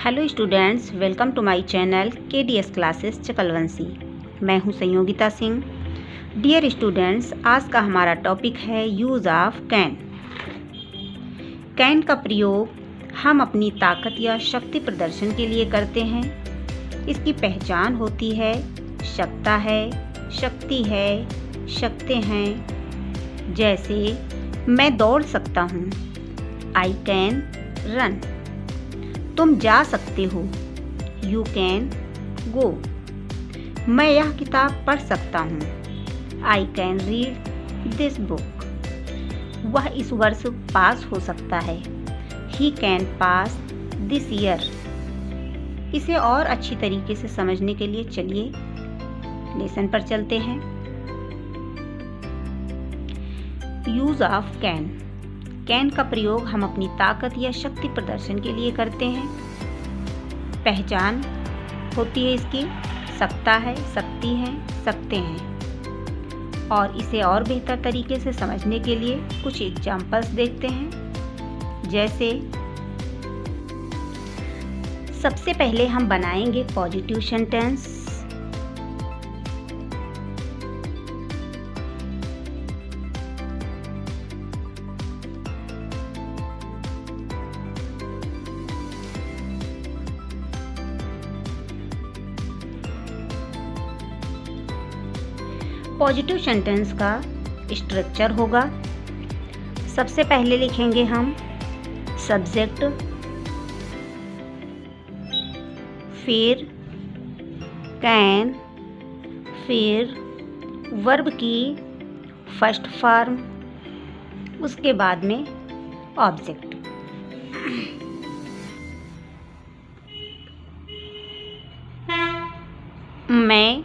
Hello students, welcome to my channel KDS classes Chakalvanshi. मैं हूं Sanyogita Singh. Dear students, आज का हमारा टॉपिक है यूज़ ऑफ कैन। कैन का प्रयोग हम अपनी ताकत या शक्ति प्रदर्शन के लिए करते हैं। इसकी पहचान होती है शकता है, शक्ति है, शकते हैं। जैसे मैं दौड़ सकता हूँ, आई कैन रन। तुम जा सकते हो, यू कैन गो। मैं यह किताब पढ़ सकता हूँ, I can read this book. वह इस वर्ष पास हो सकता है, he can pass this year. इसे और अच्छी तरीके से समझने के लिए चलिए लेसन पर चलते हैं। Use of can. कैन का प्रयोग हम अपनी ताकत या शक्ति प्रदर्शन के लिए करते हैं। पहचान होती है इसकी सकता है, सकती हैं, सकते हैं। और इसे और बेहतर तरीके से समझने के लिए कुछ एग्जाम्पल्स देखते हैं। जैसे सबसे पहले हम बनाएंगे पॉजिटिव सेंटेंस। पॉजिटिव सेंटेंस का स्ट्रक्चर होगा। सबसे पहले लिखेंगे हम सब्जेक्ट, फिर कैन, फिर वर्ब की फर्स्ट फॉर्म, उसके बाद में ऑब्जेक्ट। मैं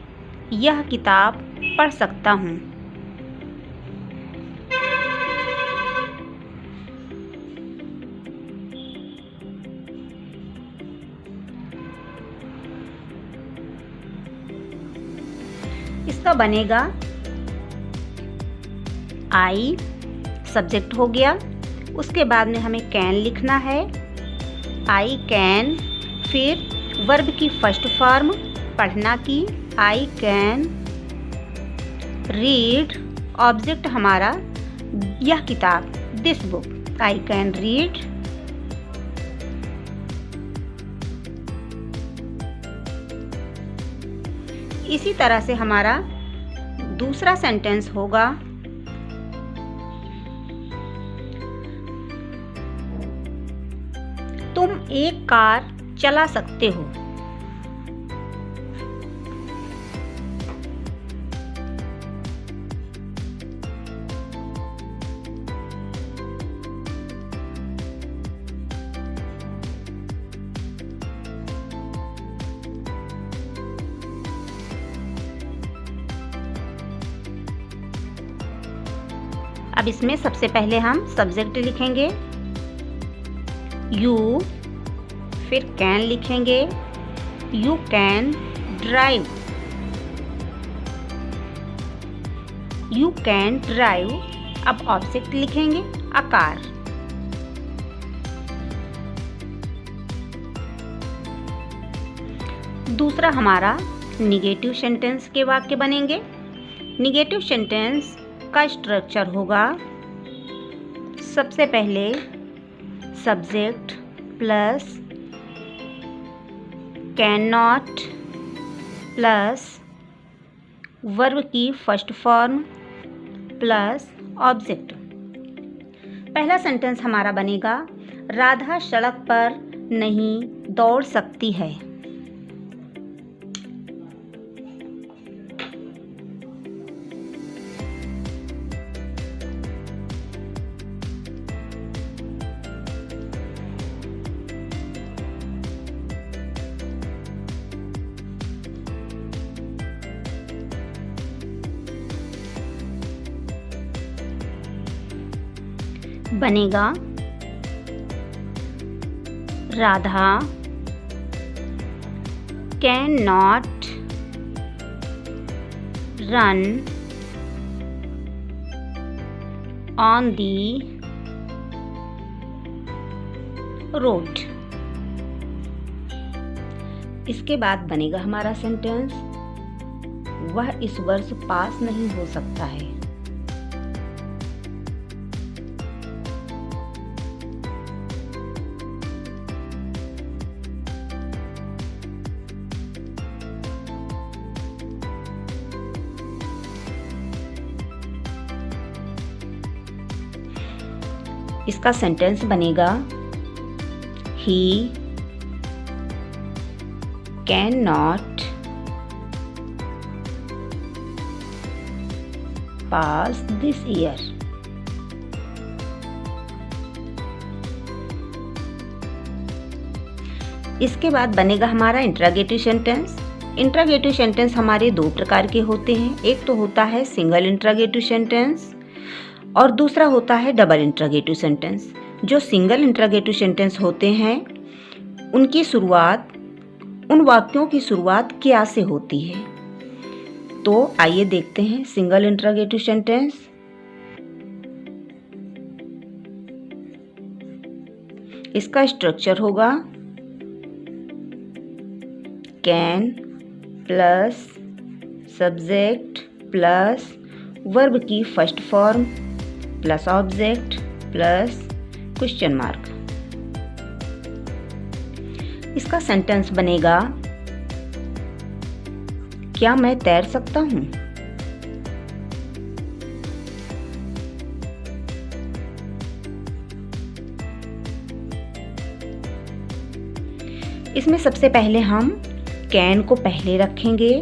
यह किताब पढ़ सकता हूँ। इसका बनेगा आई, सब्जेक्ट हो गया। उसके बाद में हमें कैन लिखना है, आई कैन, फिर वर्ब की फर्स्ट फॉर्म पढ़ना की, आई कैन रीड। ऑब्जेक्ट हमारा यह किताब, this book, I can read. इसी तरह से हमारा दूसरा सेंटेंस होगा तुम एक कार चला सकते हो। अब इसमें सबसे पहले हम सब्जेक्ट लिखेंगे यू, फिर कैन लिखेंगे, you can drive, you can drive. अब ऑब्जेक्ट लिखेंगे अ कार। दूसरा हमारा निगेटिव सेंटेंस के वाक्य बनेंगे। निगेटिव सेंटेंस का स्ट्रक्चर होगा सबसे पहले subject plus can not plus verb की फर्स्ट फॉर्म प्लस ऑब्जेक्ट। पहला सेंटेंस हमारा बनेगा राधा सड़क पर नहीं दौड़ सकती है। बनेगा Radha can not run on the road. इसके बाद बनेगा हमारा सेंटेंस, वह इस वर्ष पास नहीं हो सकता है। इसका सेंटेंस बनेगा, he can not pass this year. इसके बाद बनेगा हमारा इंट्रोगेटिव सेंटेंस। इंट्रोगेटिव सेंटेंस हमारे दो प्रकार के होते हैं, एक तो होता है सिंगल इंट्रोगेटिव सेंटेंस और दूसरा होता है डबल इंट्रोगेटिव सेंटेंस। जो सिंगल इंट्रोगेटिव सेंटेंस होते हैं उनकी शुरुआत, उन वाक्यों की शुरुआत क्या से होती है। तो आइए देखते हैं सिंगल इंट्रोगेटिव सेंटेंस। इसका स्ट्रक्चर होगा can plus subject plus verb की first form plus object plus question mark. इसका सेंटेंस बनेगा, क्या मैं तैर सकता हूं? इसमें सबसे पहले हम कैन को पहले रखेंगे,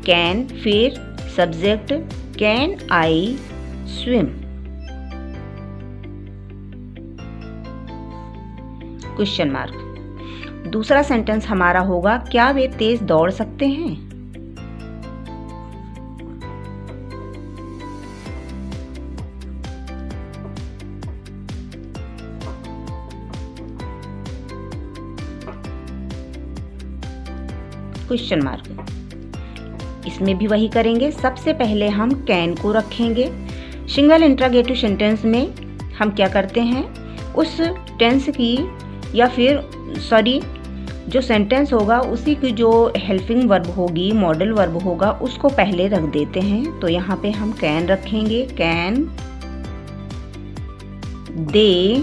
कैन, फिर subject can I swim, question mark. दूसरा सेंटेंस हमारा होगा, क्या वे तेज दौड़ सकते हैं? Question mark. इसमें भी वही करेंगे, सबसे पहले हम कैन को रखेंगे। सिंगल इंट्रोगेटिव सेंटेंस में हम क्या करते हैं, उस टेंस की या फिर जो सेंटेंस होगा उसी की जो हेल्पिंग वर्ब होगी, मॉडल वर्ब होगा, उसको पहले रख देते हैं। तो यहाँ पे हम कैन रखेंगे, can they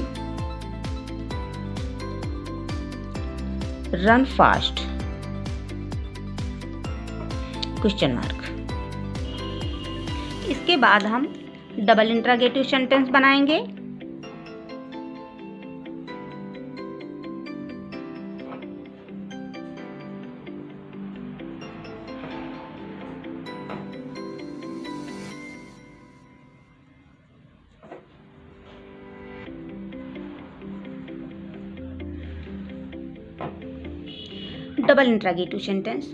run fast, question mark. इसके बाद हम डबल इंट्रोगेटिव सेंटेंस बनाएंगे। Double interrogative sentence.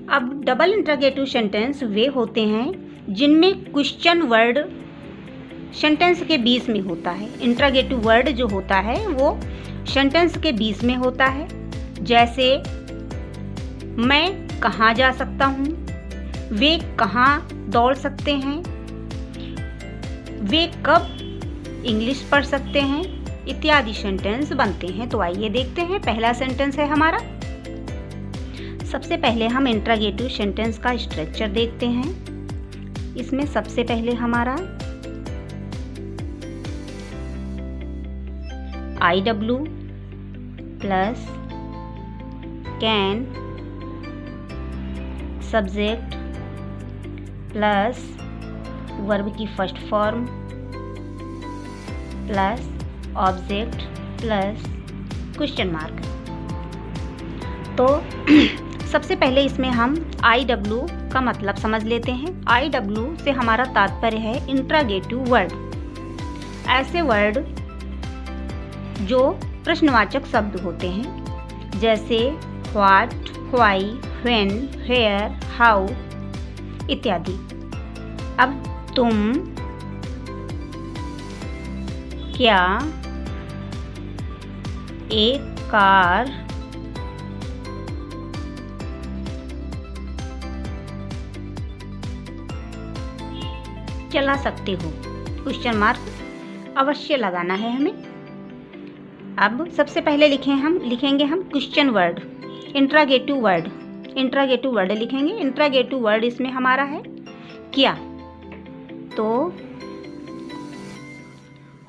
अब डबल इंट्रोगेटिव सेंटेंस वे होते हैं जिनमें क्वेश्चन वर्ड सेंटेंस के बीच में होता है। इंट्रोगेटिव वर्ड जो होता है वो सेंटेंस के बीच में होता है। जैसे मैं कहाँ जा सकता हूँ, वे कहाँ दौड़ सकते हैं, वे कब इंग्लिश पढ़ सकते हैं, इत्यादि सेंटेंस बनते हैं। तो आइए देखते हैं, पहला सेंटेंस है हमारा। सबसे पहले हम इंट्रोगेटिव सेंटेंस का स्ट्रक्चर देखते हैं। इसमें सबसे पहले हमारा IW plus can subject plus verb की first form plus object plus question mark. तो सबसे पहले इसमें हम IW का मतलब समझ लेते हैं। IW से हमारा तात्पर्य है इंट्रोगेटिव वर्ड, ऐसे वर्ड जो प्रश्नवाचक शब्द होते हैं, जैसे what, why, when, where, how इत्यादि। अब तुम क्या एक कार चला सकते हो, क्वेश्चन मार्क अवश्य लगाना है हमें। अब सबसे पहले लिखेंगे हम क्वेश्चन वर्ड। इंट्रागेटिव वर्ड लिखेंगे। इंट्रागेटिव वर्ड इसमें हमारा है क्या, तो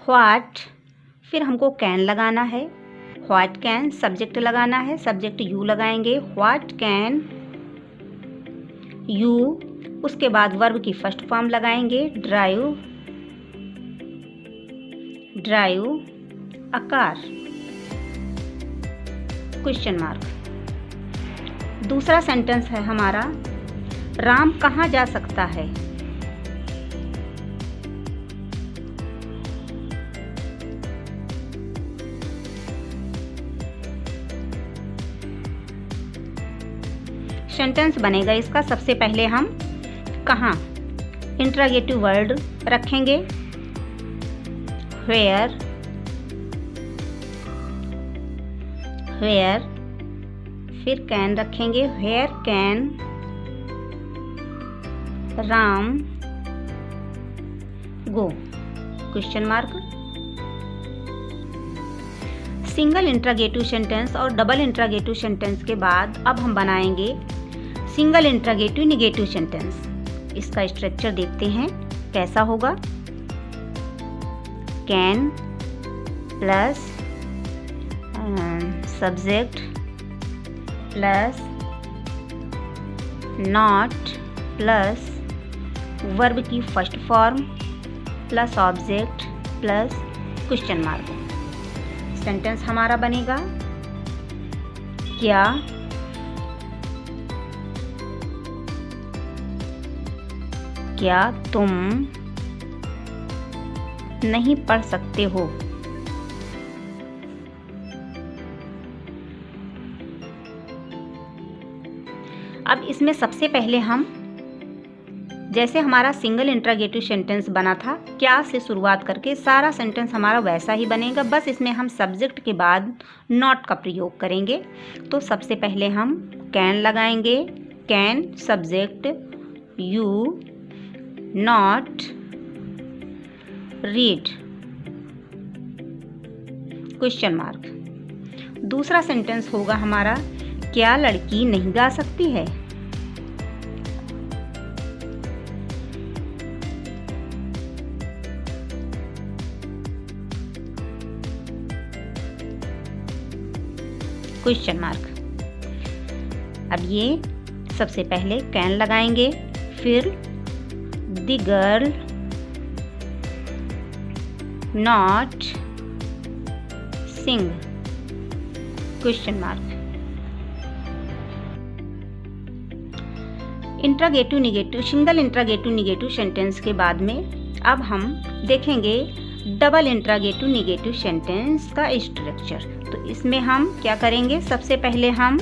व्हाट, फिर हमको कैन लगाना है, व्हाट कैन, सब्जेक्ट लगाना है, सब्जेक्ट यू लगाएंगे, व्हाट कैन यू, उसके बाद वर्ब की फर्स्ट फॉर्म लगाएंगे, drive a car, question mark. दूसरा सेंटेंस है हमारा, राम कहाँ जा सकता है, सेंटेंस बनेगा इसका। सबसे पहले हम कहाँ इंट्रागेटिव वर्ड रखेंगे, वेयर, फिर कैन रखेंगे, where can Ram go, question mark. Single interrogative sentence और डबल इंट्रागेटिव सेंटेंस के बाद अब हम बनाएंगे सिंगल इंट्रागेटिव निगेटिव सेंटेंस। इसका स्ट्रक्चर देखते हैं कैसा होगा। Can plus subject plus not plus verb की first form plus object plus question mark. Sentence हमारा बनेगा, क्या तुम नहीं पढ़ सकते हो, अब इसमें सबसे पहले हम, जैसे हमारा सिंगल इंट्रागेटिव सेंटेंस बना था क्या से शुरुआत करके, सारा सेंटेंस हमारा वैसा ही बनेगा, बस इसमें हम सब्जेक्ट के बाद नॉट का प्रयोग करेंगे। तो सबसे पहले हम कैन लगाएंगे, can subject you not read, question mark. दूसरा सेंटेंस होगा हमारा, क्या लड़की नहीं गा सकती है, क्वेश्चन मार्क। अब ये सबसे पहले कैन लगाएंगे, फिर the girl not sing, question mark. Interrogative negative, single interrogative negative sentence के बाद में अब हम देखेंगे डबल इंट्रागेटिव निगेटिव सेंटेंस का स्ट्रक्चर। तो इसमें हम क्या करेंगे, सबसे पहले हम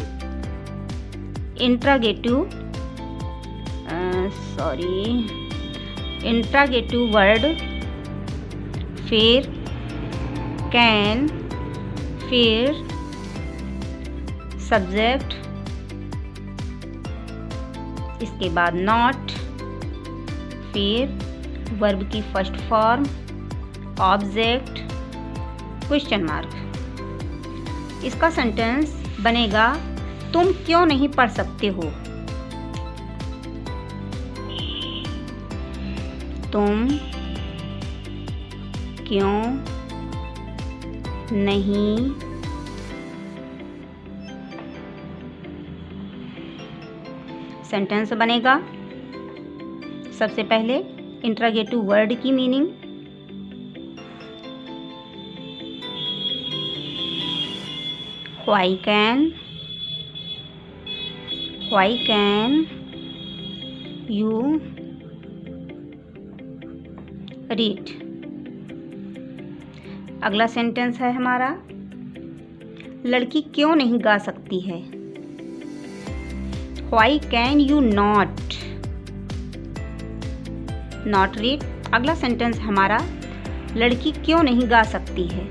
इंट्रागेटिव वर्ड, फिर कैन, फिर सब्जेक्ट, इसके बाद नॉट, फिर वर्ब की first form, object, question mark. इसका सेंटेंस बनेगा, तुम क्यों नहीं पढ़ सकते हो, तुम क्यों नहीं सेंटेंस बनेगा। सबसे पहले इंट्रागेटिव वर्ड की meaning, why can you read. अगला सेंटेंस है हमारा, लड़की क्यों नहीं गा सकती है, why can you not read. अगला सेंटेंस हमारा, लड़की क्यों नहीं गा सकती है,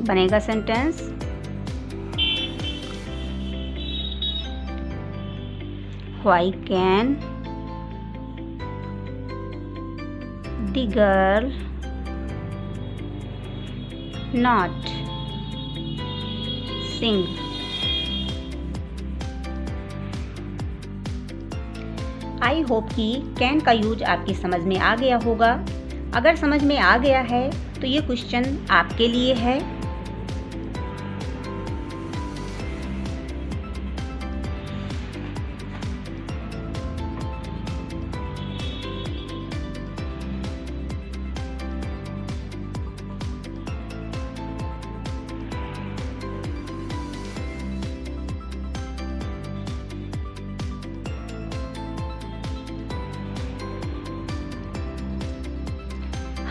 बनेगा sentence, Why can the girl not sing? I hope कि कैन का यूज आपकी समझ में आ गया होगा। अगर समझ में आ गया है तो ये क्वेश्चन आपके लिए है।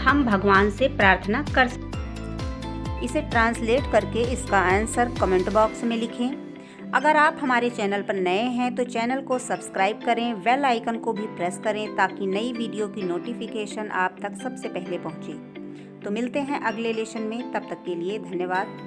हम भगवान से प्रार्थना कर सकते। इसे ट्रांसलेट करके इसका आंसर कमेंट बॉक्स में लिखें। अगर आप हमारे चैनल पर नए हैं तो चैनल को सब्सक्राइब करें, बेल आइकन को भी प्रेस करें ताकि नई वीडियो की नोटिफिकेशन आप तक सबसे पहले पहुंचे। तो मिलते हैं अगले लेसन में, तब तक के लिए धन्यवाद।